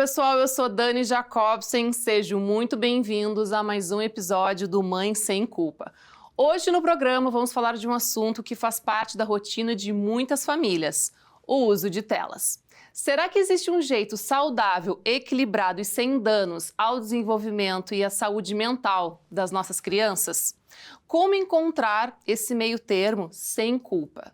pessoal, eu sou Dani Jacobsen, sejam muito bem-vindos a mais um episódio do Mãe Sem Culpa. Hoje no programa vamos falar de um assunto que faz parte da rotina de muitas famílias, o uso de telas. Será que existe um jeito saudável, equilibrado e sem danos ao desenvolvimento e à saúde mental das nossas crianças? Como encontrar esse meio termo sem culpa?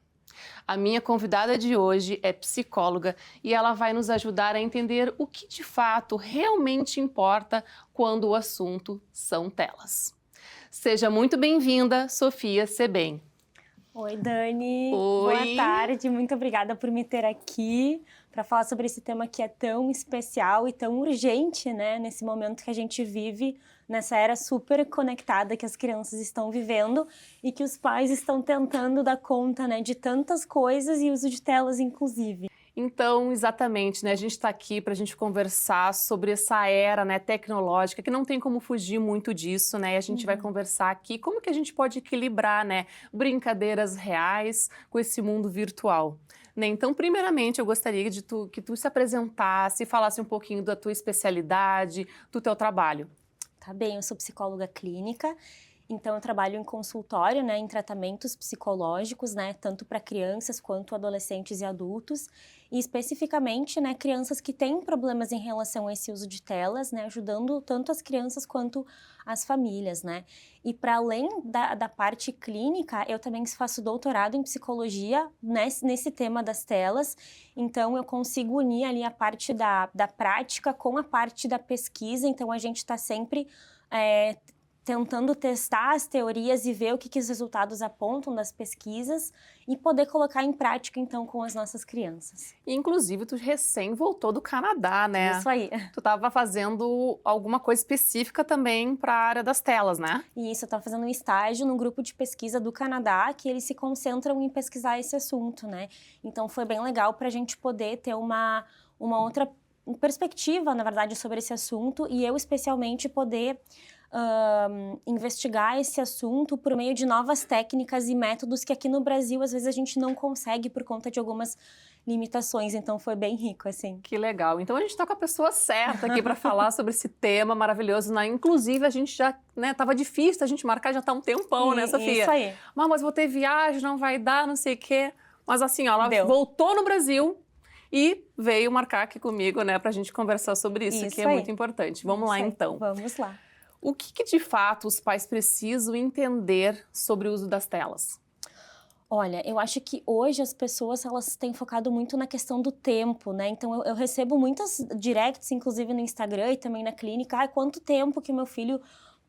A minha convidada de hoje é psicóloga e ela vai nos ajudar a entender o que de fato realmente importa quando o assunto são telas. Seja muito bem-vinda, Sofia Sebem. Oi, Dani. Oi. Boa tarde, muito obrigada por me ter aqui para falar sobre esse tema que é tão especial e tão urgente, né, nesse momento que a gente vive, nessa era super conectada que as crianças estão vivendo e que os pais estão tentando dar conta, né, de tantas coisas e uso de telas, inclusive. Então, exatamente, né? A gente está aqui para a gente conversar sobre essa era, né, tecnológica, que não tem como fugir muito disso, né? E a gente vai conversar aqui como que a gente pode equilibrar, né, brincadeiras reais com esse mundo virtual. Né? Então, primeiramente, eu gostaria que tu se apresentasse, falasse um pouquinho da tua especialidade, do teu trabalho. Tá bem, eu sou psicóloga clínica. Então, eu trabalho em consultório, né, em tratamentos psicológicos, né, tanto para crianças quanto adolescentes e adultos, e especificamente, né, crianças que têm problemas em relação a esse uso de telas, né, ajudando tanto as crianças quanto as famílias, né. E para além da parte clínica, eu também faço doutorado em psicologia nesse tema das telas, então eu consigo unir ali a parte da prática com a parte da pesquisa, então a gente está sempre tentando testar as teorias e ver o que os resultados apontam das pesquisas e poder colocar em prática, então, com as nossas crianças. Inclusive, tu recém voltou do Canadá, né? Isso aí. Tu estava fazendo alguma coisa específica também para a área das telas, né? Isso, eu estava fazendo um estágio num grupo de pesquisa do Canadá, que eles se concentram em pesquisar esse assunto, né? Então, foi bem legal para a gente poder ter uma outra perspectiva, na verdade, sobre esse assunto e eu, especialmente, poder investigar esse assunto por meio de novas técnicas e métodos que aqui no Brasil, às vezes, a gente não consegue por conta de algumas limitações, então foi bem rico, assim. Que legal. Então a gente está com a pessoa certa aqui para falar sobre esse tema maravilhoso, né? Inclusive, a gente já, né, tava difícil a gente marcar, já tá um tempão, né, Sofia? Isso aí. Mas vou ter viagem, não vai dar, não sei o quê. Mas assim, ó, ela voltou no Brasil e veio marcar aqui comigo, né, pra gente conversar sobre isso que é muito importante. Vamos lá, então. Vamos lá. O que de fato os pais precisam entender sobre o uso das telas? Olha, eu acho que hoje as pessoas, elas têm focado muito na questão do tempo, né? Então, eu recebo muitas directs, inclusive no Instagram e também na clínica, quanto tempo que meu filho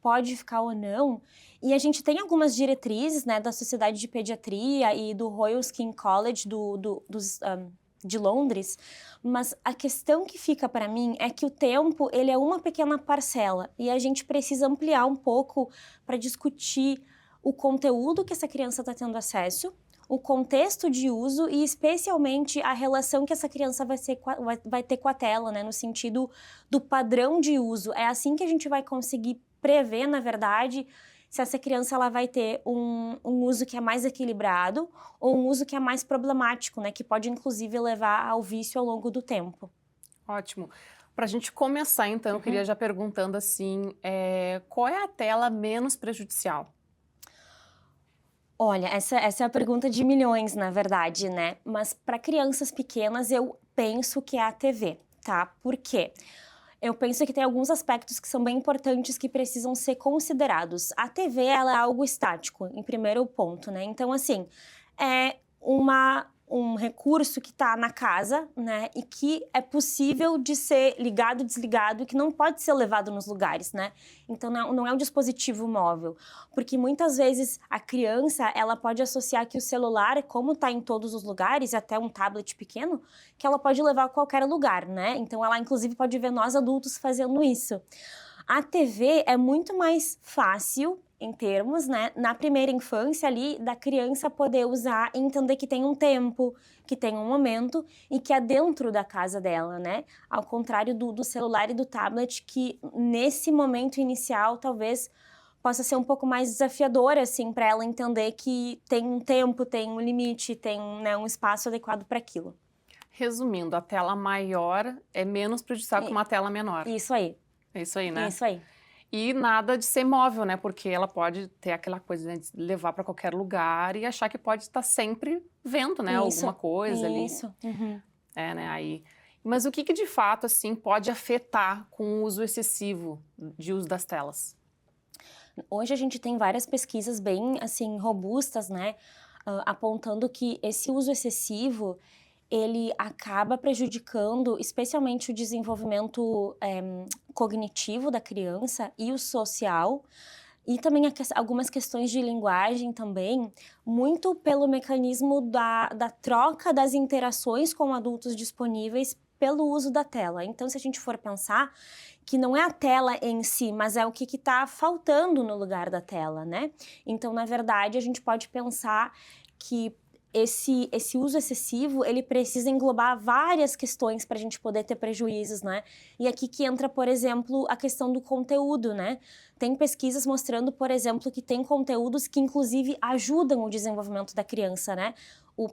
pode ficar ou não. E a gente tem algumas diretrizes, né, da Sociedade de Pediatria e do Royal Skin College de Londres, mas a questão que fica para mim é que o tempo, ele é uma pequena parcela e a gente precisa ampliar um pouco para discutir o conteúdo que essa criança está tendo acesso, o contexto de uso e especialmente a relação que essa criança vai ter com a tela, né, no sentido do padrão de uso. É assim que a gente vai conseguir prever, na verdade, se essa criança ela vai ter um uso que é mais equilibrado ou um uso que é mais problemático, né? Que pode, inclusive, levar ao vício ao longo do tempo. Ótimo. Para a gente começar, então, eu queria já perguntando assim, qual é a tela menos prejudicial? Olha, essa é a pergunta de milhões, na verdade, né? Mas para crianças pequenas, eu penso que é a TV, tá? Por quê? Eu penso que tem alguns aspectos que são bem importantes que precisam ser considerados. A TV, ela é algo estático, em primeiro ponto, né? Então, assim, é um recurso que está na casa, né? E que é possível de ser ligado, desligado, e que não pode ser levado nos lugares, né? Então, não é um dispositivo móvel. Porque muitas vezes a criança, ela pode associar que o celular, como está em todos os lugares, até um tablet pequeno, que ela pode levar a qualquer lugar, né? Então, ela inclusive pode ver nós adultos fazendo isso. A TV é muito mais fácil, em termos, né, na primeira infância ali, da criança poder usar e entender que tem um tempo, que tem um momento e que é dentro da casa dela, né? Ao contrário do celular e do tablet, que nesse momento inicial talvez possa ser um pouco mais desafiador, assim, para ela entender que tem um tempo, tem um limite, tem, né, um espaço adequado para aquilo. Resumindo, a tela maior é menos prejudicial que uma tela menor. Isso aí. É isso aí, né? Isso aí. E nada de ser móvel, né? Porque ela pode ter aquela coisa, né, de levar para qualquer lugar e achar que pode estar sempre vendo, né? Alguma coisa ali. Isso. Uhum. É, né? Aí. Mas o que de fato, assim, pode afetar com o uso excessivo de uso das telas? Hoje a gente tem várias pesquisas bem, assim, robustas, né? Apontando que esse uso excessivo, ele acaba prejudicando especialmente o desenvolvimento cognitivo da criança e o social, e também algumas questões de linguagem também, muito pelo mecanismo da troca das interações com adultos disponíveis pelo uso da tela. Então, se a gente for pensar que não é a tela em si, mas é o que está faltando no lugar da tela, né? Então, na verdade, a gente pode pensar que esse uso excessivo, ele precisa englobar várias questões para a gente poder ter prejuízos, né? E aqui que entra, por exemplo, a questão do conteúdo, né? Tem pesquisas mostrando, por exemplo, que tem conteúdos que, inclusive, ajudam o desenvolvimento da criança, né?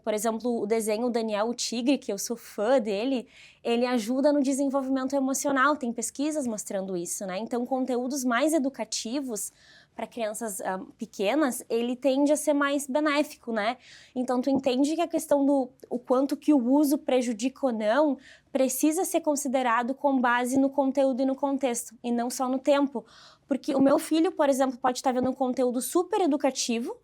Por exemplo, o desenho Daniel o Tigre, que eu sou fã dele, ele ajuda no desenvolvimento emocional, tem pesquisas mostrando isso, né? Então, conteúdos mais educativos para crianças pequenas, ele tende a ser mais benéfico, né? Então, tu entende que a questão do o quanto que o uso prejudica ou não, precisa ser considerado com base no conteúdo e no contexto, e não só no tempo. Porque o meu filho, por exemplo, pode estar vendo um conteúdo super educativo,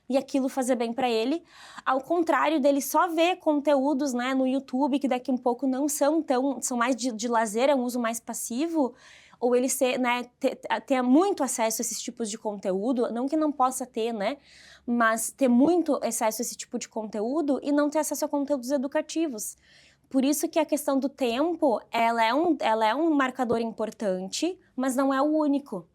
e aquilo fazer bem para ele, ao contrário dele só ver conteúdos, né, no YouTube, que daqui um pouco não são são mais de lazer, é um uso mais passivo, ou ele ter muito acesso a esses tipos de conteúdo, não que não possa ter, né, mas ter muito acesso a esse tipo de conteúdo e não ter acesso a conteúdos educativos. Por isso que a questão do tempo, ela é um marcador importante, mas não é o único.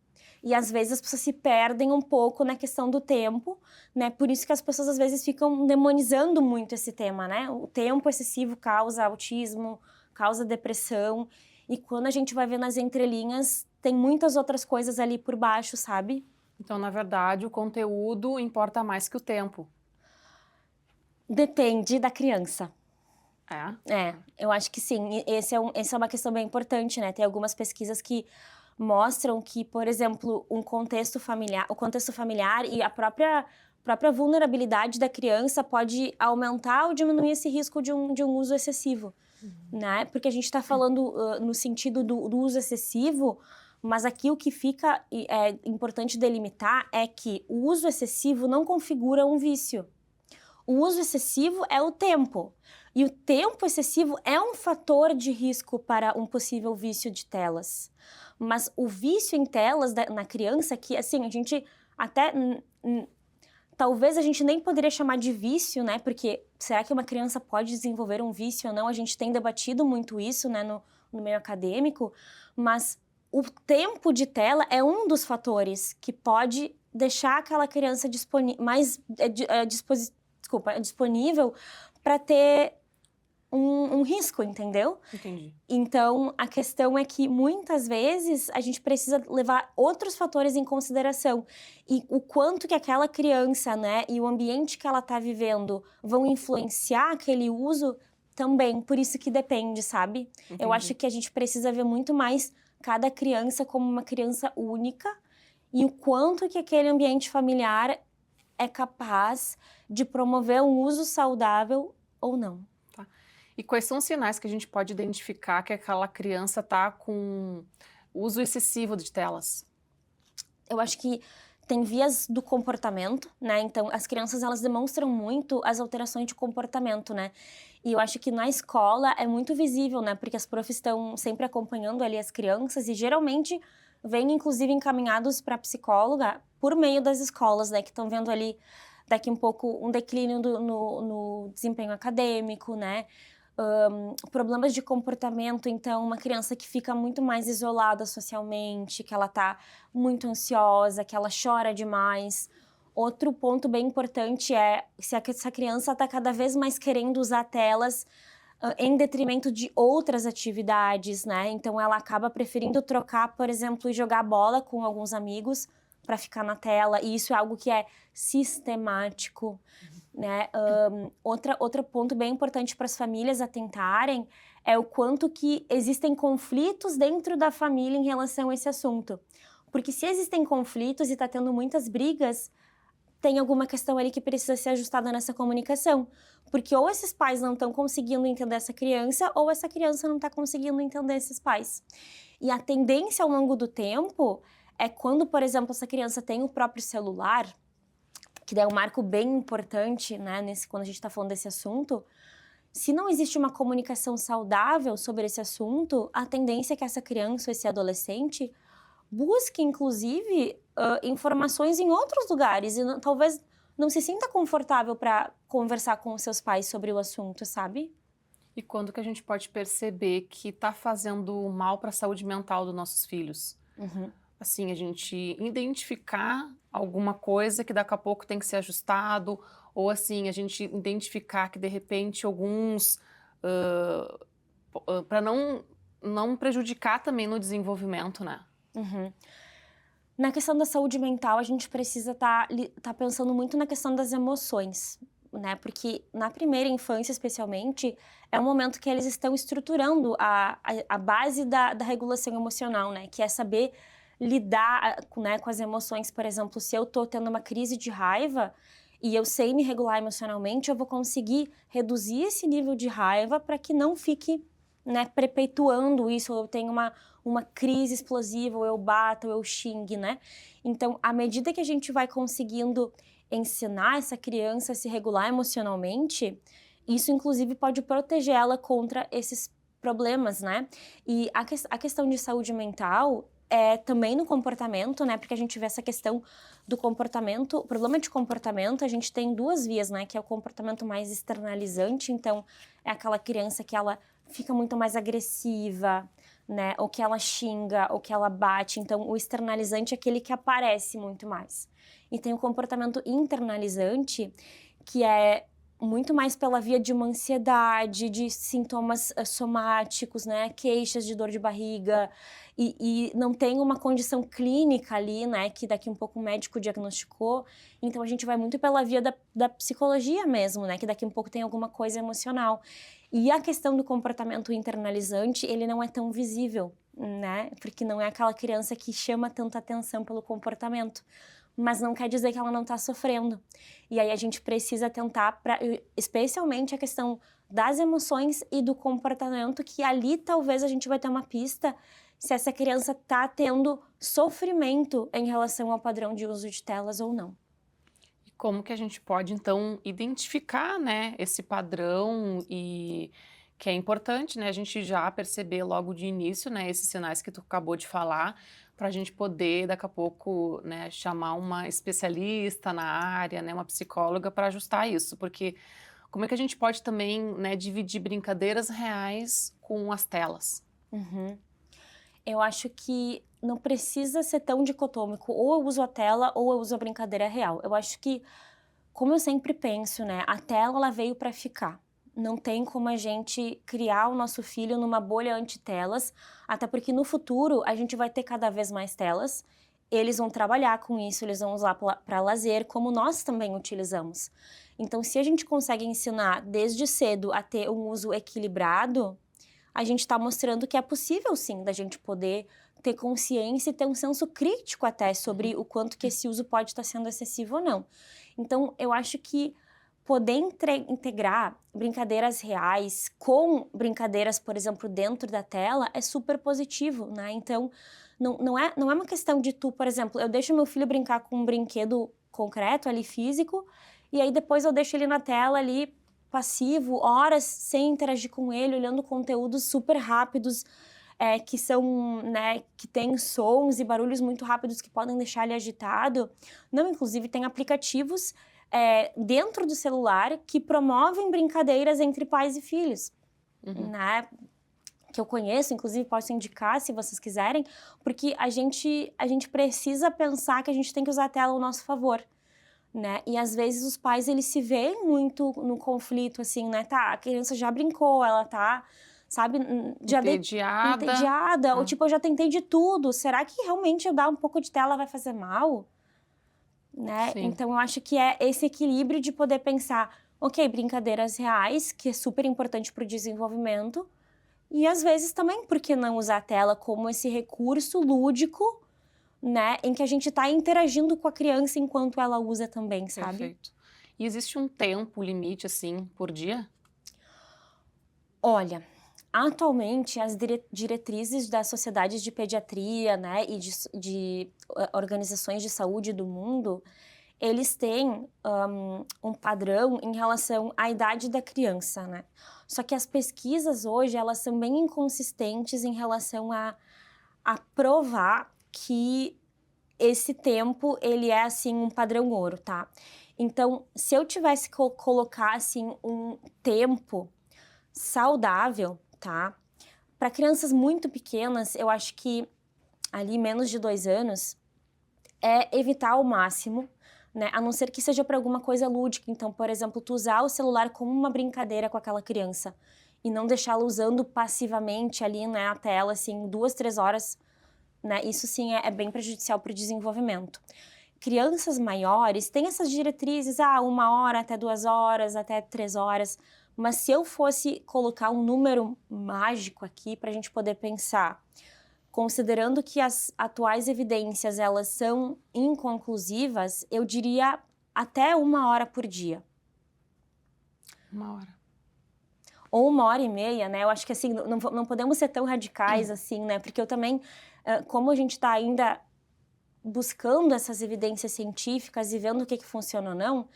E às vezes as pessoas se perdem um pouco na questão do tempo, né? Por isso que as pessoas às vezes ficam demonizando muito esse tema, né? O tempo excessivo causa autismo, causa depressão. E quando a gente vai ver nas entrelinhas, tem muitas outras coisas ali por baixo, sabe? Então, na verdade, o conteúdo importa mais que o tempo. Depende da criança. É? Eu acho que sim. Essa é uma questão bem importante, né? Tem algumas pesquisas que mostram que, por exemplo, o contexto familiar e a própria vulnerabilidade da criança pode aumentar ou diminuir esse risco de um uso excessivo, né? Porque a gente está falando no sentido do uso excessivo, mas aqui o que fica importante delimitar é que o uso excessivo não configura um vício. O uso excessivo é o tempo. E o tempo excessivo é um fator de risco para um possível vício de telas. Mas o vício em telas na criança, que assim, a gente até... talvez a gente nem poderia chamar de vício, né? Porque será que uma criança pode desenvolver um vício ou não? A gente tem debatido muito isso, né, no meio acadêmico. Mas o tempo de tela é um dos fatores que pode deixar aquela criança disponível para ter um risco, entendeu? Entendi. Então, a questão é que muitas vezes a gente precisa levar outros fatores em consideração. E o quanto que aquela criança, né, e o ambiente que ela está vivendo vão influenciar aquele uso também. Por isso que depende, sabe? Entendi. Eu acho que a gente precisa ver muito mais cada criança como uma criança única e o quanto que aquele ambiente familiar é capaz de promover um uso saudável ou não. E quais são os sinais que a gente pode identificar que aquela criança está com uso excessivo de telas? Eu acho que tem vias do comportamento, né? Então, as crianças, elas demonstram muito as alterações de comportamento, né? E eu acho que na escola é muito visível, né? Porque as profs estão sempre acompanhando ali as crianças e geralmente vêm, inclusive, encaminhados para psicóloga por meio das escolas, né? Que estão vendo ali, daqui um pouco, um declínio no desempenho acadêmico, né? Problemas de comportamento, então uma criança que fica muito mais isolada socialmente, que ela tá muito ansiosa, que ela chora demais. Outro ponto bem importante é se essa criança está cada vez mais querendo usar telas em detrimento de outras atividades, né? Então ela acaba preferindo trocar, por exemplo, e jogar bola com alguns amigos para ficar na tela, e isso é algo que é sistemático, né? Outro ponto bem importante para as famílias atentarem é o quanto que existem conflitos dentro da família em relação a esse assunto. Porque se existem conflitos e está tendo muitas brigas, tem alguma questão ali que precisa ser ajustada nessa comunicação. Porque ou esses pais não estão conseguindo entender essa criança, ou essa criança não está conseguindo entender esses pais. E a tendência ao longo do tempo é quando, por exemplo, essa criança tem o próprio celular, que daí é um marco bem importante, né, quando a gente está falando desse assunto. Se não existe uma comunicação saudável sobre esse assunto, a tendência é que essa criança, esse adolescente, busque, inclusive, informações em outros lugares e talvez não se sinta confortável para conversar com os seus pais sobre o assunto, sabe? E quando que a gente pode perceber que está fazendo mal para a saúde mental dos nossos filhos? Assim, a gente identificar alguma coisa que daqui a pouco tem que ser ajustado, ou assim, a gente identificar que de repente alguns, para não prejudicar também no desenvolvimento, né? Na questão da saúde mental, a gente precisa tá pensando muito na questão das emoções, né? Porque na primeira infância, especialmente, é um momento que eles estão estruturando a base da regulação emocional, né? Que é saber lidar, né, com as emoções. Por exemplo, se eu tô tendo uma crise de raiva e eu sei me regular emocionalmente, eu vou conseguir reduzir esse nível de raiva para que não fique, né, perpetuando isso, ou eu tenho uma crise explosiva, ou eu bato, ou eu xingue, né? Então, à medida que a gente vai conseguindo ensinar essa criança a se regular emocionalmente, isso, inclusive, pode proteger ela contra esses problemas, né? E a questão de saúde mental é também no comportamento, né? Porque a gente vê essa questão do comportamento, o problema de comportamento, a gente tem duas vias, né? Que é o comportamento mais externalizante, então é aquela criança que ela fica muito mais agressiva, né? Ou que ela xinga, ou que ela bate. Então, o externalizante é aquele que aparece muito mais. E tem o comportamento internalizante, que é muito mais pela via de uma ansiedade, de sintomas somáticos, né? Queixas de dor de barriga, e não tem uma condição clínica ali, né? Que daqui um pouco o médico diagnosticou. Então, a gente vai muito pela via da psicologia mesmo, né? Que daqui um pouco tem alguma coisa emocional. E a questão do comportamento internalizante, ele não é tão visível, né? Porque não é aquela criança que chama tanta atenção pelo comportamento. Mas não quer dizer que ela não está sofrendo. E aí a gente precisa tentar, especialmente a questão das emoções e do comportamento, que ali talvez a gente vai ter uma pista se essa criança está tendo sofrimento em relação ao padrão de uso de telas ou não. E como que a gente pode, então, identificar, né, esse padrão e que é importante, né, a gente já perceber logo de início, né, esses sinais que tu acabou de falar, para a gente poder, daqui a pouco, né, chamar uma especialista na área, né, uma psicóloga para ajustar isso, porque como é que a gente pode também, né, dividir brincadeiras reais com as telas? Eu acho que não precisa ser tão dicotômico, ou eu uso a tela ou eu uso a brincadeira real. Eu acho que, como eu sempre penso, né, a tela ela veio para ficar. Não tem como a gente criar o nosso filho numa bolha anti-telas, até porque no futuro a gente vai ter cada vez mais telas, eles vão trabalhar com isso, eles vão usar para lazer, como nós também utilizamos. Então, se a gente consegue ensinar desde cedo a ter um uso equilibrado, a gente está mostrando que é possível sim da gente poder ter consciência e ter um senso crítico até sobre o quanto que esse uso pode estar sendo excessivo ou não. Então, eu acho que poder integrar brincadeiras reais com brincadeiras, por exemplo, dentro da tela é super positivo, né? Então, não é uma questão de tu, por exemplo, eu deixo meu filho brincar com um brinquedo concreto ali, físico, e aí depois eu deixo ele na tela ali, passivo, horas sem interagir com ele, olhando conteúdos super rápidos, que são, né, que tem sons e barulhos muito rápidos que podem deixar ele agitado. Não, inclusive tem aplicativos dentro do celular que promovem brincadeiras entre pais e filhos, né? Que eu conheço, inclusive posso indicar se vocês quiserem, porque a gente precisa pensar que a gente tem que usar a tela ao nosso favor, né? E às vezes os pais, eles se veem muito no conflito, assim, né? Tá, a criança já brincou, ela tá, sabe, já entediada, ou tipo, eu já tentei de tudo, será que realmente eu dar um pouco de tela vai fazer mal? né? Sim. Então, eu acho que é esse equilíbrio de poder pensar, ok, brincadeiras reais, que é super importante para o desenvolvimento, e às vezes também, por que não usar a tela como esse recurso lúdico, né? Em que a gente está interagindo com a criança enquanto ela usa também, sabe? Perfeito. E existe um tempo limite, assim, por dia? Olha, atualmente as diretrizes das sociedades de pediatria, né, e de organizações de saúde do mundo, eles têm um padrão em relação à idade da criança, né? Só que as pesquisas hoje, elas são bem inconsistentes em relação a provar que esse tempo, ele é, assim, um padrão ouro, tá? Então, se eu tivesse que colocar, assim, um tempo saudável, tá? Para crianças muito pequenas, eu acho que ali menos de 2 anos, é evitar ao máximo, né? A não ser que seja para alguma coisa lúdica. Então, por exemplo, tu usar o celular como uma brincadeira com aquela criança e não deixá-la usando passivamente ali, né, a tela, assim, 2, 3 horas, né? Isso sim é bem prejudicial para o desenvolvimento. Crianças maiores têm essas diretrizes, 1 hora até 2 horas, até 3 horas. Mas se eu fosse colocar um número mágico aqui para a gente poder pensar, considerando que as atuais evidências elas são inconclusivas, eu diria até 1 hora por dia. 1 hora. Ou 1 hora e meia, né? Eu acho que assim, não podemos ser tão radicais assim, né? Porque eu também, como a gente está ainda buscando essas evidências científicas e vendo o que funciona ou não,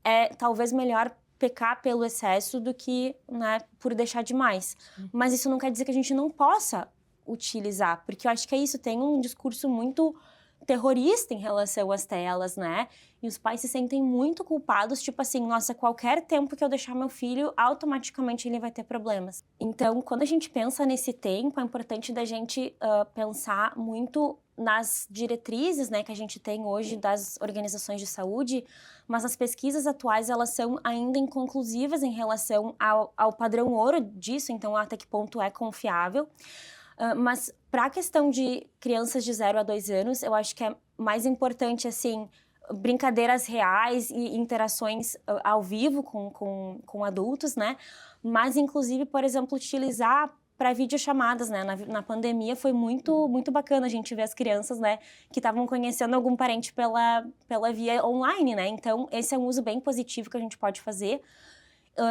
é talvez melhor pecar pelo excesso do que, né, por deixar demais. Mas isso não quer dizer que a gente não possa utilizar, porque eu acho que é isso, tem um discurso muito terrorista em relação às telas, né? E os pais se sentem muito culpados, tipo assim, nossa, qualquer tempo que eu deixar meu filho, automaticamente ele vai ter problemas. Então, quando a gente pensa nesse tempo, é importante da gente pensar muito nas diretrizes, né, que a gente tem hoje das organizações de saúde, mas as pesquisas atuais, elas são ainda inconclusivas em relação ao padrão ouro disso, então até que ponto é confiável. Mas para a questão de crianças de 0 a 2 anos, eu acho que é mais importante, assim, brincadeiras reais e interações ao vivo com adultos, né? Mas, inclusive, por exemplo, utilizar para videochamadas, né? Na pandemia foi muito bacana a gente ver as crianças, né? Que estavam conhecendo algum parente pela via online, né? Então, esse é um uso bem positivo que a gente pode fazer.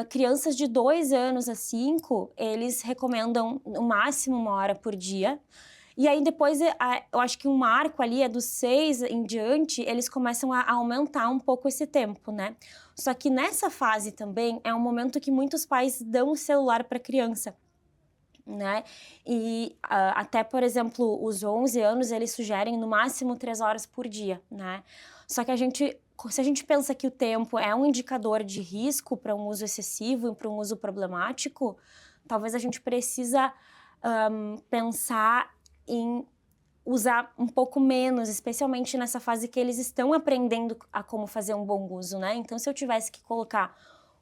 Crianças de 2 anos a 5, eles recomendam no máximo 1 hora por dia. E aí depois, eu acho que um marco ali é dos 6 em diante, eles começam a aumentar um pouco esse tempo, né? Só que nessa fase também é um momento que muitos pais dão o celular para a criança, né? E até, por exemplo, os 11 anos, eles sugerem no máximo 3 horas por dia, né? Só que se a gente pensa que o tempo é um indicador de risco para um uso excessivo e para um uso problemático, talvez a gente precisa pensar em usar um pouco menos, especialmente nessa fase que eles estão aprendendo a como fazer um bom uso, né? Então, se eu tivesse que colocar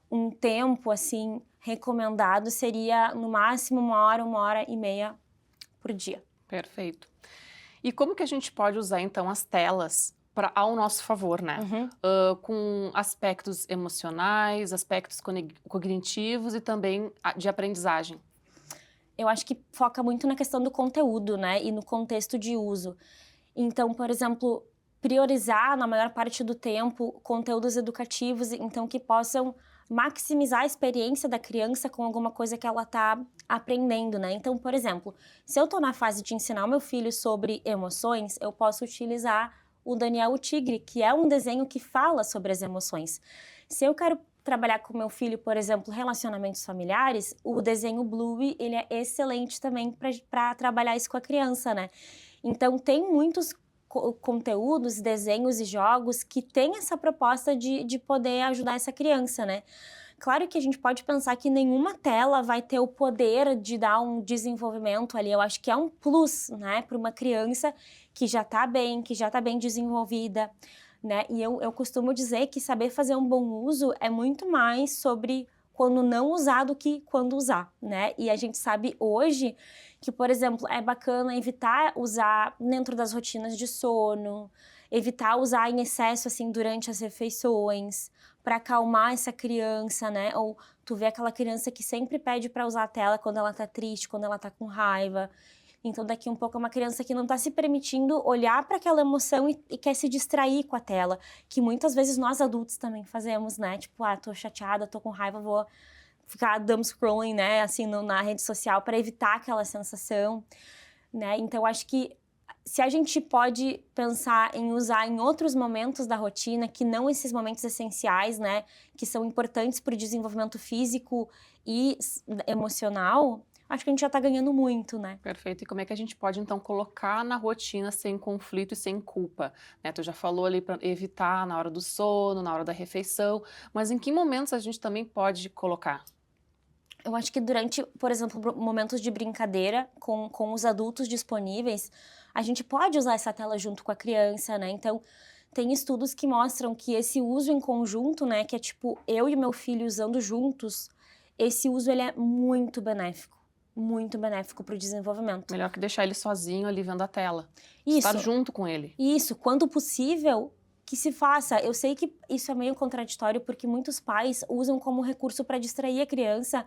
um tempo, assim, recomendado, seria no máximo 1 hora e meia por dia. Perfeito. E como que a gente pode usar, então, as telas ao nosso favor, né? Com aspectos emocionais, aspectos cognitivos e também de aprendizagem. Eu acho que foca muito na questão do conteúdo, né? E no contexto de uso. Então, por exemplo, priorizar na maior parte do tempo conteúdos educativos, então que possam maximizar a experiência da criança com alguma coisa que ela está aprendendo, né? Então, por exemplo, se eu estou na fase de ensinar o meu filho sobre emoções, eu posso utilizar o Daniel o Tigre, que é um desenho que fala sobre as emoções. Se eu quero trabalhar com meu filho, por exemplo, relacionamentos familiares, o desenho Bluey, ele é excelente também para trabalhar isso com a criança, né? Então, tem muitos conteúdos, desenhos e jogos que têm essa proposta de poder ajudar essa criança, né? Claro que a gente pode pensar que nenhuma tela vai ter o poder de dar um desenvolvimento ali. Eu acho que é um plus, né, para uma criança que já está bem desenvolvida, né? E eu costumo dizer que saber fazer um bom uso é muito mais sobre quando não usar do que quando usar, né? E a gente sabe hoje que, por exemplo, é bacana evitar usar dentro das rotinas de sono, evitar usar em excesso, assim, durante as refeições, para acalmar essa criança, né? Ou tu vê aquela criança que sempre pede para usar a tela quando ela tá triste, quando ela tá com raiva. Então, daqui um pouco é uma criança que não tá se permitindo olhar para aquela emoção e quer se distrair com a tela, que muitas vezes nós adultos também fazemos, né? Tipo, tô chateada, tô com raiva, vou ficar dumb scrolling, né? Assim, na rede social para evitar aquela sensação, né? Então, acho que se a gente pode pensar em usar em outros momentos da rotina, que não esses momentos essenciais, né, que são importantes para o desenvolvimento físico e emocional, acho que a gente já está ganhando muito, né? Perfeito. E como é que a gente pode, então, colocar na rotina sem conflito e sem culpa? Né? Tu já falou ali para evitar na hora do sono, na hora da refeição, mas em que momentos a gente também pode colocar? Eu acho que durante, por exemplo, momentos de brincadeira com os adultos disponíveis, a gente pode usar essa tela junto com a criança, né? Então, tem estudos que mostram que esse uso em conjunto, né, que é tipo eu e meu filho usando juntos, esse uso ele é muito benéfico para o desenvolvimento. Melhor que deixar ele sozinho ali vendo a tela. Isso. Estar junto com ele. Isso, quando possível, que se faça. Eu sei que isso é meio contraditório porque muitos pais usam como recurso para distrair a criança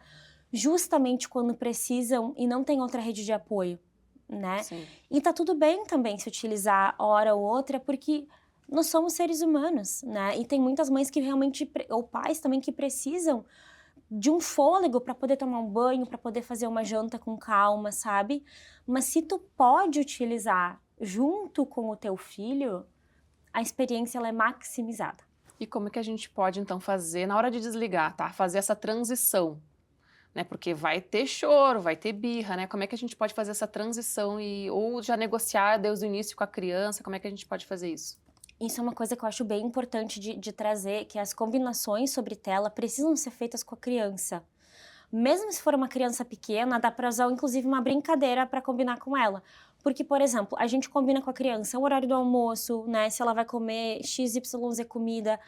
justamente quando precisam e não tem outra rede de apoio, né? Sim. E tá tudo bem também se utilizar hora ou outra, porque nós somos seres humanos, né? E tem muitas mães que realmente, ou pais também, que precisam de um fôlego para poder tomar um banho, para poder fazer uma janta com calma, sabe? Mas se tu pode utilizar junto com o teu filho, a experiência ela é maximizada. E como é que a gente pode, então, fazer na hora de desligar, tá? Fazer essa transição, né? Porque vai ter choro, vai ter birra, né? Como é que a gente pode fazer essa transição ou já negociar desde o início com a criança? Como é que a gente pode fazer isso? Isso é uma coisa que eu acho bem importante de trazer, que as combinações sobre tela precisam ser feitas com a criança. Mesmo se for uma criança pequena, dá para usar inclusive uma brincadeira para combinar com ela. Porque, por exemplo, a gente combina com a criança o horário do almoço, né? Se ela vai comer XYZ comida.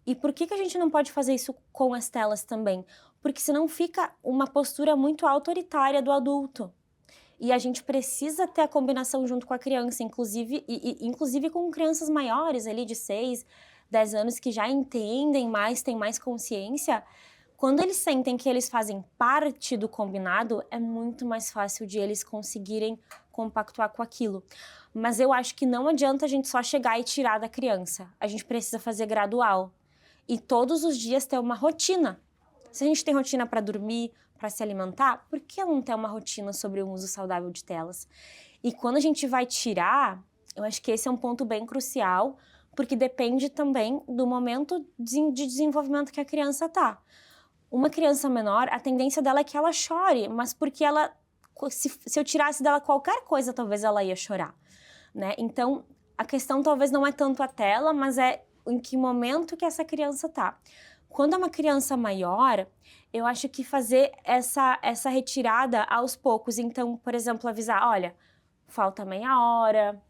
E por que a gente não pode fazer isso com as telas também? Porque senão fica uma postura muito autoritária do adulto. E a gente precisa ter a combinação junto com a criança, inclusive com crianças maiores ali de 6, 10 anos que já entendem mais, têm mais consciência. Quando eles sentem que eles fazem parte do combinado, é muito mais fácil de eles conseguirem compactuar com aquilo. Mas eu acho que não adianta a gente só chegar e tirar da criança. A gente precisa fazer gradual. E todos os dias ter uma rotina. Se a gente tem rotina para dormir, para se alimentar, por que não ter uma rotina sobre o uso saudável de telas? E quando a gente vai tirar, eu acho que esse é um ponto bem crucial, porque depende também do momento de desenvolvimento que a criança tá. Uma criança menor, a tendência dela é que ela chore, mas porque ela, se eu tirasse dela qualquer coisa, talvez ela ia chorar, né? Então, a questão talvez não é tanto a tela, mas é em que momento que essa criança tá. Quando é uma criança maior, eu acho que fazer essa retirada aos poucos. Então, por exemplo, avisar, olha, falta meia hora,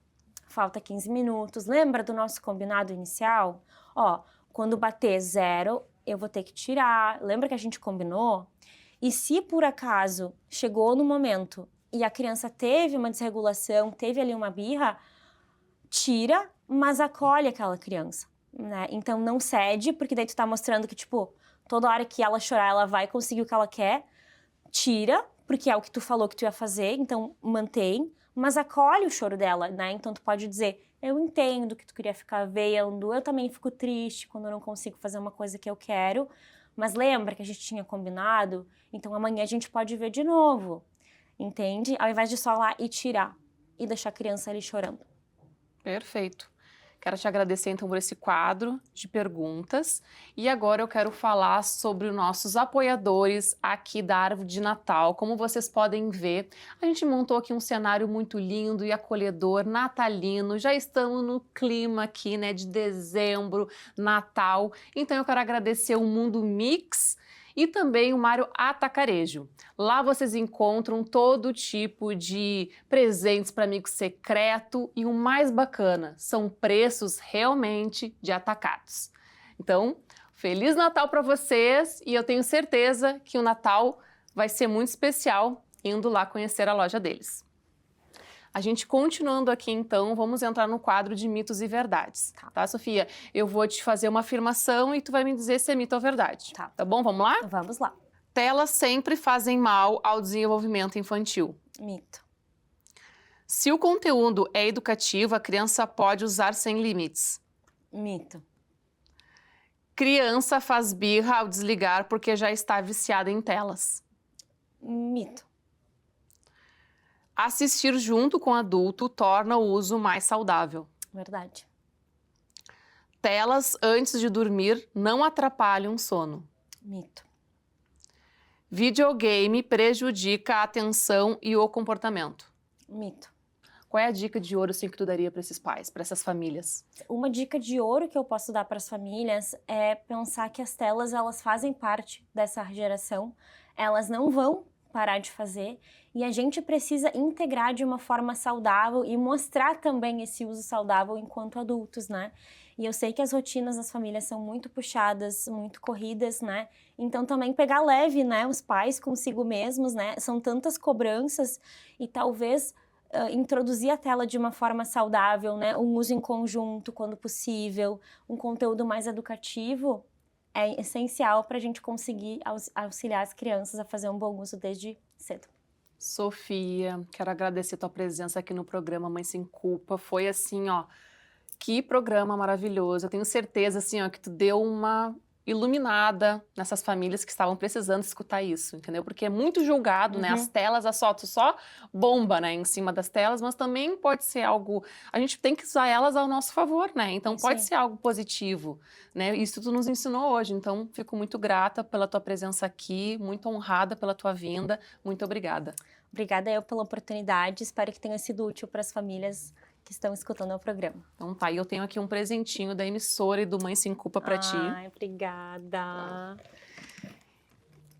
falta 15 minutos. Lembra do nosso combinado inicial? Ó, quando bater 0, eu vou ter que tirar. Lembra que a gente combinou? E se por acaso chegou no momento e a criança teve uma desregulação, teve ali uma birra, tira, mas acolhe aquela criança, né? Então não cede, porque daí tu tá mostrando que, tipo, toda hora que ela chorar, ela vai conseguir o que ela quer. Tira, porque é o que tu falou que tu ia fazer, então mantém, mas acolhe o choro dela, né? Então tu pode dizer, eu entendo que tu queria ficar vendo, eu também fico triste quando eu não consigo fazer uma coisa que eu quero, mas lembra que a gente tinha combinado? Então amanhã a gente pode ver de novo, entende? Ao invés de só lá e tirar e deixar a criança ali chorando. Perfeito. Quero te agradecer então por esse quadro de perguntas e agora eu quero falar sobre os nossos apoiadores aqui da Árvore de Natal. Como vocês podem ver, a gente montou aqui um cenário muito lindo e acolhedor, natalino. Já estamos no clima aqui, né, de dezembro, Natal. Então eu quero agradecer o Mundo Mix e também o Mário Atacarejo. Lá vocês encontram todo tipo de presentes para amigo secreto e o mais bacana, são preços realmente de atacados. Então, Feliz Natal para vocês e eu tenho certeza que o Natal vai ser muito especial indo lá conhecer a loja deles. A gente continuando aqui, então, vamos entrar no quadro de mitos e verdades. Tá, Sofia? Eu vou te fazer uma afirmação e tu vai me dizer se é mito ou verdade. Tá bom? Vamos lá? Vamos lá. Telas sempre fazem mal ao desenvolvimento infantil. Mito. Se o conteúdo é educativo, a criança pode usar sem limites. Mito. Criança faz birra ao desligar porque já está viciada em telas. Mito. Assistir junto com adulto torna o uso mais saudável. Verdade. Telas antes de dormir não atrapalham o sono. Mito. Videogame prejudica a atenção e o comportamento. Mito. Qual é a dica de ouro assim, que tu daria para esses pais, para essas famílias? Uma dica de ouro que eu posso dar para as famílias é pensar que as telas, elas fazem parte dessa geração, elas não vão parar de fazer e a gente precisa integrar de uma forma saudável e mostrar também esse uso saudável enquanto adultos, né? E eu sei que as rotinas das famílias são muito puxadas, muito corridas, né? Então também pegar leve, né? Os pais consigo mesmos, né? São tantas cobranças e talvez introduzir a tela de uma forma saudável, né? Um uso em conjunto quando possível, um conteúdo mais educativo é essencial para a gente conseguir auxiliar as crianças a fazer um bom uso desde cedo. Sofia, quero agradecer a tua presença aqui no programa Mãe Sem Culpa. Foi assim, ó, que programa maravilhoso. Eu tenho certeza, assim, ó, que tu deu uma iluminada nessas famílias que estavam precisando escutar isso, entendeu? Porque é muito julgado, né? As telas, só bomba, né, em cima das telas, mas também pode ser algo... A gente tem que usar elas ao nosso favor, né? Então pode ser algo positivo, né? Isso tu nos ensinou hoje, então fico muito grata pela tua presença aqui, muito honrada pela tua vinda, muito obrigada. Obrigada eu pela oportunidade, espero que tenha sido útil para as famílias que estão escutando o programa. Então tá, e eu tenho aqui um presentinho da emissora e do Mãe Sem Culpa para ti. Ai, obrigada.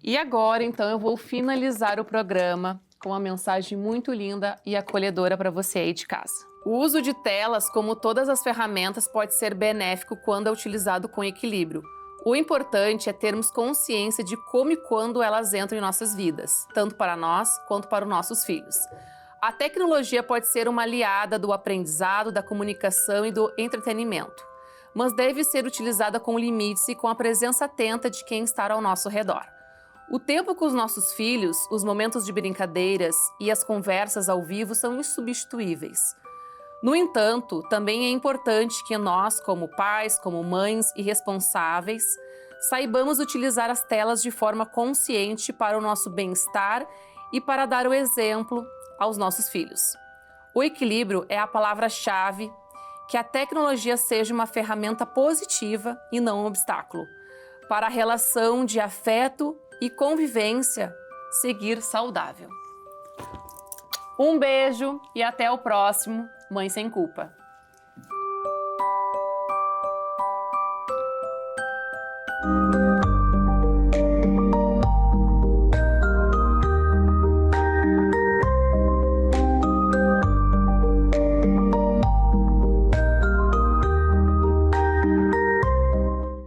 E agora, então, eu vou finalizar o programa com uma mensagem muito linda e acolhedora para você aí de casa. O uso de telas, como todas as ferramentas, pode ser benéfico quando é utilizado com equilíbrio. O importante é termos consciência de como e quando elas entram em nossas vidas, tanto para nós quanto para os nossos filhos. A tecnologia pode ser uma aliada do aprendizado, da comunicação e do entretenimento, mas deve ser utilizada com limites e com a presença atenta de quem está ao nosso redor. O tempo com os nossos filhos, os momentos de brincadeiras e as conversas ao vivo são insubstituíveis. No entanto, também é importante que nós, como pais, como mães e responsáveis, saibamos utilizar as telas de forma consciente para o nosso bem-estar e para dar o exemplo aos nossos filhos. O equilíbrio é a palavra-chave, que a tecnologia seja uma ferramenta positiva e não um obstáculo, para a relação de afeto e convivência seguir saudável. Um beijo e até o próximo Mãe Sem Culpa.